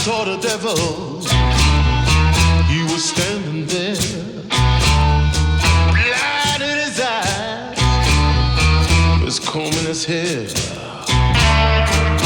saw the devil. He was standing there, blind in his eyes, was combing his hair,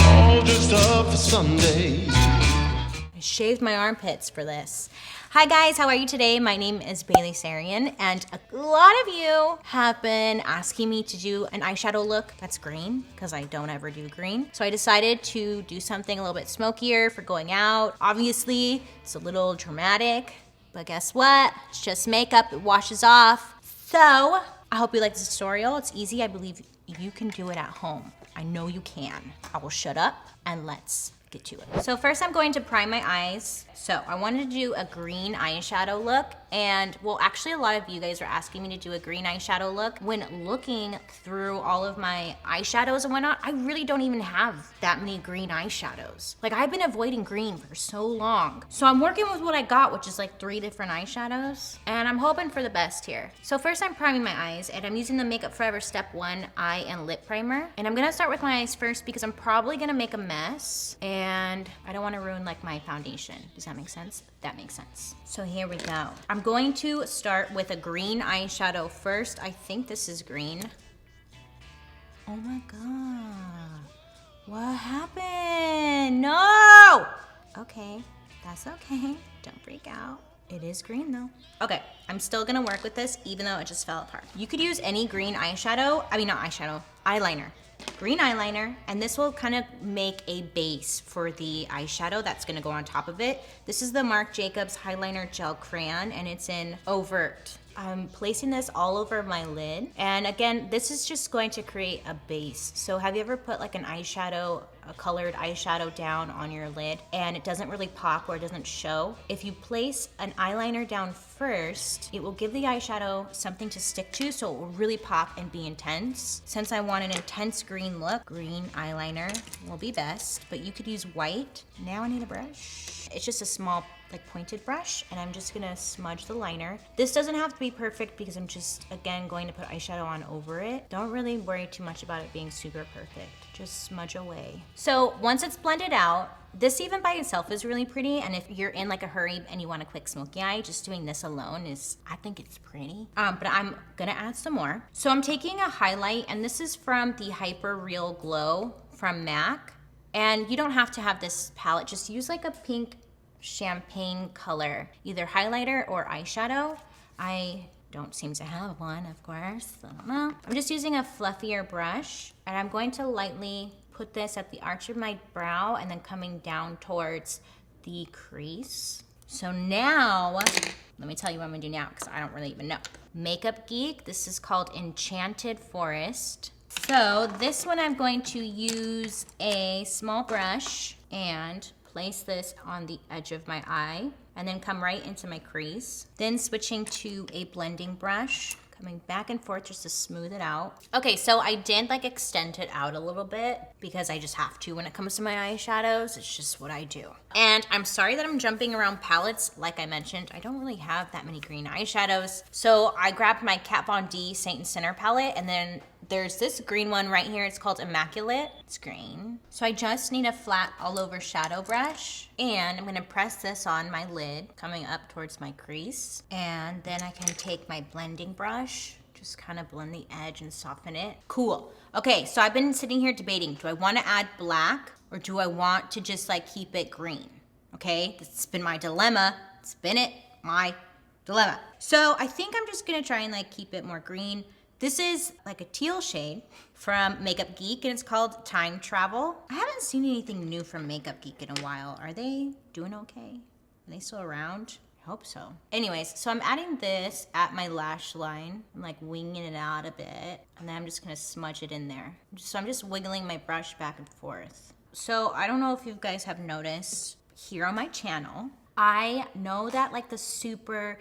all dressed up for Sunday. I shaved my armpits for this. Hi guys, how are you today? My name is Sarian, and a lot of you have been asking me to do an eyeshadow look that's green, because I don't ever do green. So I decided to do something a little bit smokier for going out. Obviously, it's a little dramatic, but guess what? It's just makeup, it washes off. So, I hope you like this tutorial. It's easy, I believe you can do it at home. I know you can. I will shut up and let's get to it. So first I'm going to prime my eyes. So I wanted to do a green eyeshadow look, and well, actually a lot of you guys are asking me to do a green eyeshadow look. When looking through all of my eyeshadows and whatnot, I really don't even have that many green eyeshadows. Like, I've been avoiding green for so long. So I'm working with what I got, which is like 3 different eyeshadows, and I'm hoping for the best here. So first I'm priming my eyes, and I'm using the Makeup Forever Step 1 Eye and Lip Primer. And I'm gonna start with my eyes first because I'm probably gonna make a mess, and I don't wanna ruin like my foundation. Does that make sense? That makes sense. So here we go. I'm going to start with a green eyeshadow first. I think this is green. Oh my God. What happened? No! Okay, that's okay. Don't freak out. It is green though. Okay, I'm still gonna work with this even though it just fell apart. You could use any green eyeshadow. I mean, not eyeshadow, eyeliner. Green eyeliner, and this will kind of make a base for the eyeshadow that's gonna go on top of it. This is the Marc Jacobs Highliner Gel Crayon, and it's in Overt. I'm placing this all over my lid, and again, this is just going to create a base. So have you ever put like an eyeshadow, a colored eyeshadow down on your lid and it doesn't really pop or it doesn't show? If you place an eyeliner down first, it will give the eyeshadow something to stick to, so it will really pop and be intense. Since I want an intense green look, green eyeliner will be best, but you could use white. Now I need a brush. It's just a small like pointed brush, and I'm just gonna smudge the liner. This doesn't have to be perfect because I'm just, again, going to put eyeshadow on over it. Don't really worry too much about it being super perfect. Just smudge away. So once it's blended out, this even by itself is really pretty, and if you're in like a hurry and you want a quick smoky eye, just doing this alone is, I think it's pretty. But I'm gonna add some more. So I'm taking a highlight, and this is from the Hyper Real Glow from MAC. And you don't have to have this palette, just use like a pink champagne color, either highlighter or eyeshadow. I don't seem to have one, of course. I don't know. I'm just using a fluffier brush, and I'm going to lightly put this at the arch of my brow and then coming down towards the crease. So now, let me tell you what I'm gonna do now, because I don't really even know. Makeup Geek, this is called Enchanted Forest. So this one I'm going to use a small brush and place this on the edge of my eye and then come right into my crease. Then switching to a blending brush, coming back and forth just to smooth it out. Okay, so I did like extend it out a little bit because I just have to when it comes to my eyeshadows. It's just what I do. And I'm sorry that I'm jumping around palettes. Like I mentioned, I don't really have that many green eyeshadows. So I grabbed my Kat Von D Saint and Sinner palette, and then there's this green one right here. It's called Immaculate. It's green. So I just need a flat all over shadow brush, and I'm gonna press this on my lid, coming up towards my crease. And then I can take my blending brush, just kind of blend the edge and soften it. Cool. Okay, so I've been sitting here debating, do I wanna add black or do I want to just like keep it green? Okay, that's been my dilemma. It's been my dilemma. So I think I'm just gonna try and like keep it more green. This is like a teal shade from Makeup Geek, and it's called Time Travel. I haven't seen anything new from Makeup Geek in a while. Are they doing okay? Are they still around? I hope so. Anyways, so I'm adding this at my lash line. I'm like winging it out a bit, and then I'm just gonna smudge it in there. So I'm just wiggling my brush back and forth. So I don't know if you guys have noticed here on my channel, I know that like the super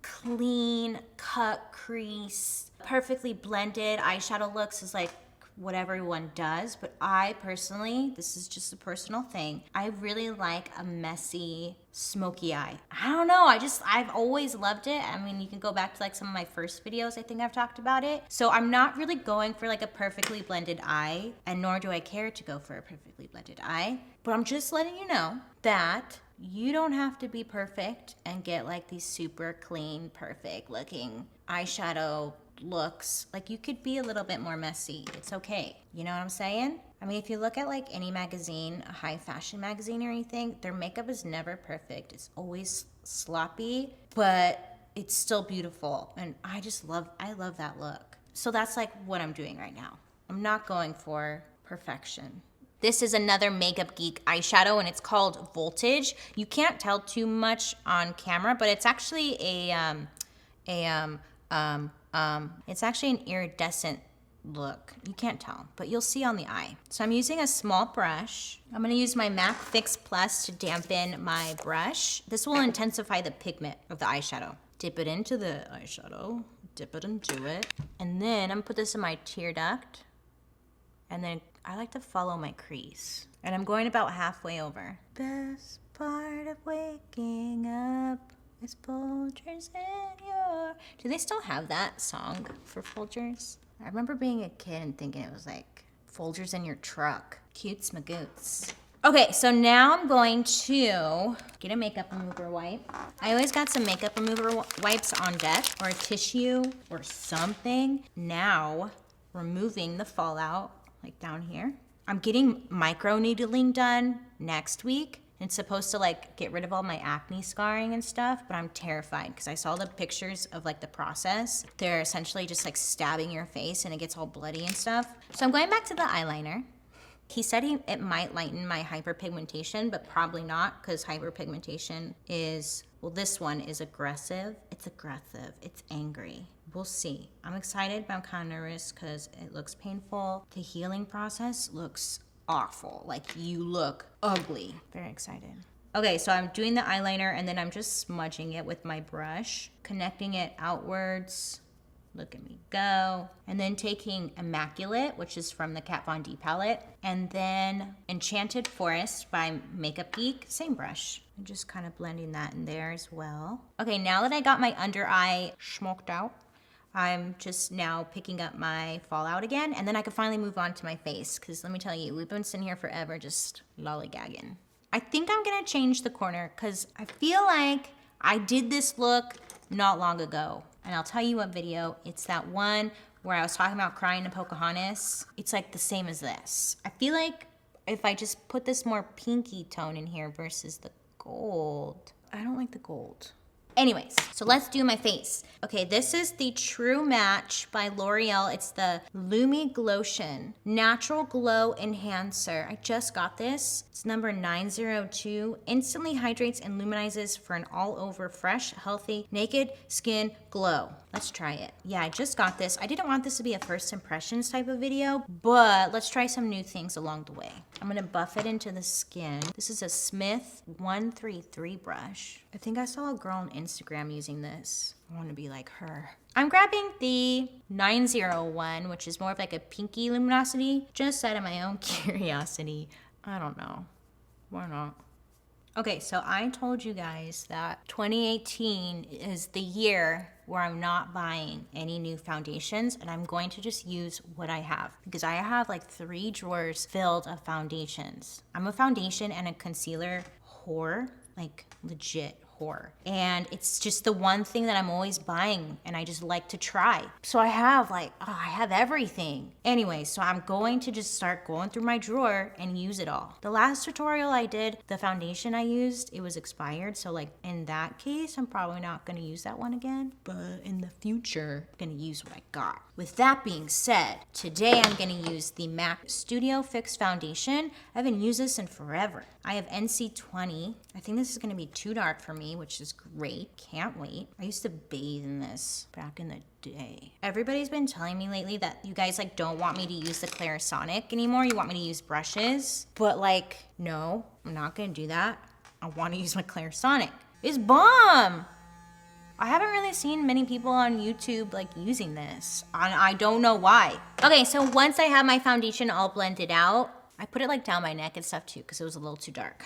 clean cut crease, perfectly blended eyeshadow looks is like what everyone does, but I personally, this is just a personal thing, I really like a messy, smoky eye. I don't know, I've always loved it. I mean, you can go back to like some of my first videos, I think I've talked about it. So I'm not really going for like a perfectly blended eye, and nor do I care to go for a perfectly blended eye, but I'm just letting you know that you don't have to be perfect and get like these super clean, perfect looking eyeshadow looks. Like, you could be a little bit more messy. It's okay. You know what I'm saying? I mean, if you look at like any magazine, a high fashion magazine or anything, their makeup is never perfect. It's always sloppy, but it's still beautiful. And I love that look. So that's like what I'm doing right now. I'm not going for perfection. This is another Makeup Geek eyeshadow, and it's called Voltage. You can't tell too much on camera, but it's actually it's actually an iridescent look. You can't tell, but you'll see on the eye. So I'm using a small brush. I'm gonna use my MAC Fix Plus to dampen my brush. This will intensify the pigment of the eyeshadow. Dip it into the eyeshadow, dip it into it. And then I'm gonna put this in my tear duct. And then I like to follow my crease. And I'm going about halfway over. Best part of waking up is Folgers in your... Do they still have that song for Folgers? I remember being a kid and thinking it was like Folgers in your truck. Cutes magoots. Okay, so now I'm going to get a makeup remover wipe. I always got some makeup remover wipes on deck, or a tissue or something. Now, removing the fallout, like down here. I'm getting micro needling done next week. It's supposed to like get rid of all my acne scarring and stuff, but I'm terrified because I saw the pictures of like the process. They're essentially just like stabbing your face and it gets all bloody and stuff. So I'm going back to the eyeliner. He said it might lighten my hyperpigmentation, but probably not, because hyperpigmentation is, well, this one is aggressive. It's aggressive, it's angry. We'll see. I'm excited, but I'm kind of nervous because it looks painful. The healing process looks awful. Like, you look ugly. Very excited. Okay, so I'm doing the eyeliner and then I'm just smudging it with my brush, connecting it outwards. Look at me go. And then taking Immaculate, which is from the Kat Von D palette, and then Enchanted Forest by Makeup Geek, same brush. And just kind of blending that in there as well. Okay, now that I got my under eye smoked out, I'm just now picking up my fallout again, and then I can finally move on to my face, because let me tell you, we've been sitting here forever just lollygagging. I think I'm gonna change the corner, because I feel like I did this look not long ago. And I'll tell you what video. It's that one where I was talking about crying to Pocahontas. It's like the same as this. I feel like if I just put this more pinky tone in here versus the gold. I don't like the gold. Anyways, so let's do my face. Okay, this is the True Match by L'Oreal. It's the Lummi Glotion Natural Glow Enhancer. I just got this. It's number 902. Instantly hydrates and luminizes for an all-over fresh, healthy, naked skin glow. Let's try it. Yeah, I just got this. I didn't want this to be a first impressions type of video, but let's try some new things along the way. I'm gonna buff it into the skin. This is a Smith 133 brush. I think I saw a girl on Instagram using this. I want to be like her. I'm grabbing the 901, which is more of like a pinky luminosity, just out of my own curiosity. I don't know. Why not? Okay, so I told you guys that 2018 is the year where I'm not buying any new foundations, and I'm going to just use what I have, because I have like 3 drawers filled of foundations. I'm a foundation and a concealer whore, like legit whore. And it's just the one thing that I'm always buying and I just like to try. So I have like, I have everything. Anyway, so I'm going to just start going through my drawer and use it all. The last tutorial I did, the foundation I used, it was expired. So like in that case, I'm probably not gonna use that one again. But in the future, I'm gonna use what I got. With that being said, today I'm gonna use the MAC Studio Fix Foundation. I haven't used this in forever. I have NC20. I think this is gonna be too dark for me, which is great. Can't wait. I used to bathe in this back in the day. Everybody's been telling me lately that you guys like don't want me to use the Clarisonic anymore. You want me to use brushes. But like, no, I'm not gonna do that. I wanna use my Clarisonic. It's bomb! I haven't really seen many people on YouTube like using this. I don't know why. Okay, so once I have my foundation all blended out, I put it like down my neck and stuff too because it was a little too dark.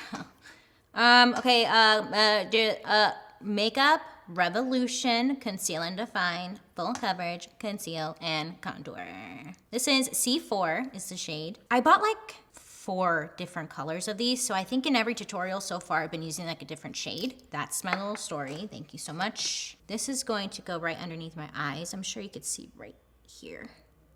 Makeup Revolution, Conceal and Define, Full Coverage, Conceal and Contour. This is C4 is the shade. I bought like 4 different colors of these, so I think in every tutorial so far I've been using like a different shade. That's my little story. Thank you so much. This is going to go right underneath my eyes. I'm sure you could see right here.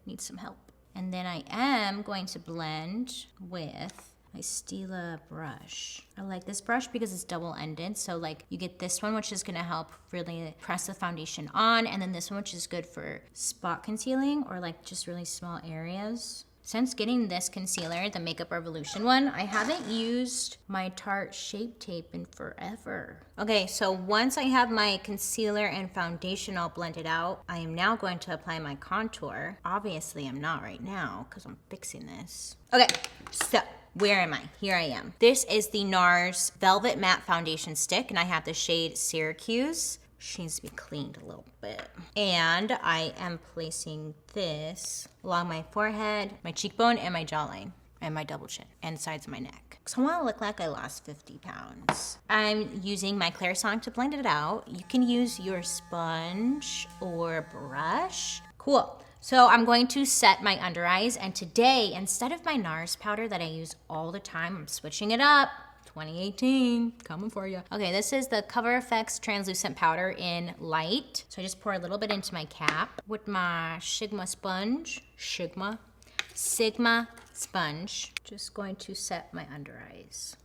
Need some help. And then I am going to blend with my Stila brush. I like this brush because it's double-ended. So like you get this one, which is gonna help really press the foundation on, and then this one, which is good for spot concealing or like just really small areas. Since getting this concealer, the Makeup Revolution one, I haven't used my Tarte Shape Tape in forever. Okay, so once I have my concealer and foundation all blended out, I am now going to apply my contour. Obviously, I'm not right now because I'm fixing this. Okay, so where am I? Here I am. This is the Nars Velvet Matte Foundation Stick, and I have the shade Syracuse. She needs to be cleaned a little bit. And I am placing this along my forehead, my cheekbone, and my jawline, and my double chin, and sides of my neck. So I want to look like I lost 50 pounds. I'm using my Clairsonic to blend it out. You can use your sponge or brush. Cool. So I'm going to set my under eyes, and today, instead of my Nars powder that I use all the time, I'm switching it up. 2018, coming for you. Okay, this is the Cover FX translucent powder in light. So I just pour a little bit into my cap with my Sigma sponge. Sigma sponge. Just going to set my under eyes.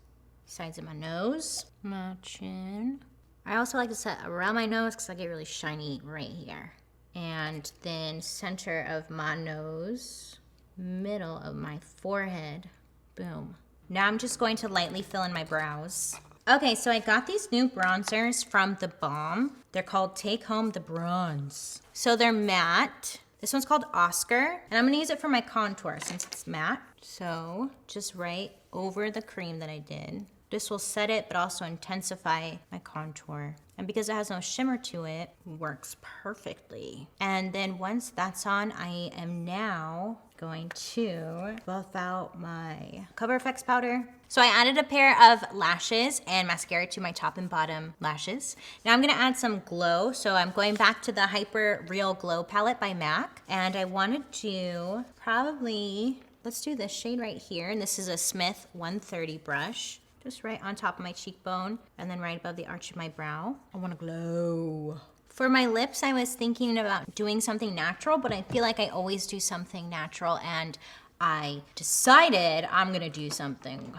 Sides of my nose, my chin. I also like to set around my nose because I get really shiny right here. And then center of my nose, middle of my forehead, boom. Now I'm just going to lightly fill in my brows. Okay, so I got these new bronzers from The Balm. They're called Take Home the Bronze. So they're matte. This one's called Oscar, and I'm gonna use it for my contour since it's matte. So just right over the cream that I did. This will set it, but also intensify my contour. And because it has no shimmer to it, works perfectly. And then once that's on, I am now going to buff out my Cover FX powder. So I added a pair of lashes and mascara to my top and bottom lashes. Now I'm gonna add some glow. So I'm going back to the Hyper Real Glow palette by MAC. And I wanted to probably, let's do this shade right here. And this is a Smith 130 brush. Just right on top of my cheekbone and then right above the arch of my brow. I wanna glow. For my lips, I was thinking about doing something natural, but I feel like I always do something natural, and I decided I'm gonna do something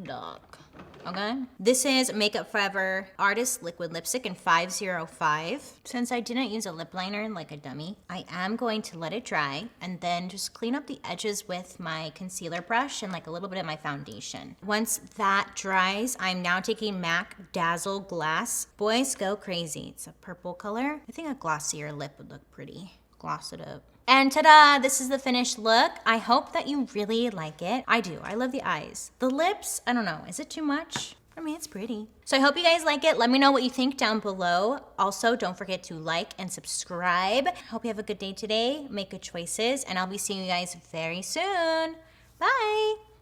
dark, okay? This is Makeup Forever Artist Liquid Lipstick in 505. Since I didn't use a lip liner like a dummy, I am going to let it dry and then just clean up the edges with my concealer brush and like a little bit of my foundation. Once that dries, I'm now taking MAC Dazzle Glass. Boys go crazy. It's a purple color. I think a glossier lip would look pretty. Gloss it up. And ta-da, this is the finished look. I hope that you really like it. I do, I love the eyes. The lips, I don't know, is it too much? I mean, it's pretty. So I hope you guys like it. Let me know what you think down below. Also, don't forget to like and subscribe. Hope you have a good day today. Make good choices, and I'll be seeing you guys very soon. Bye.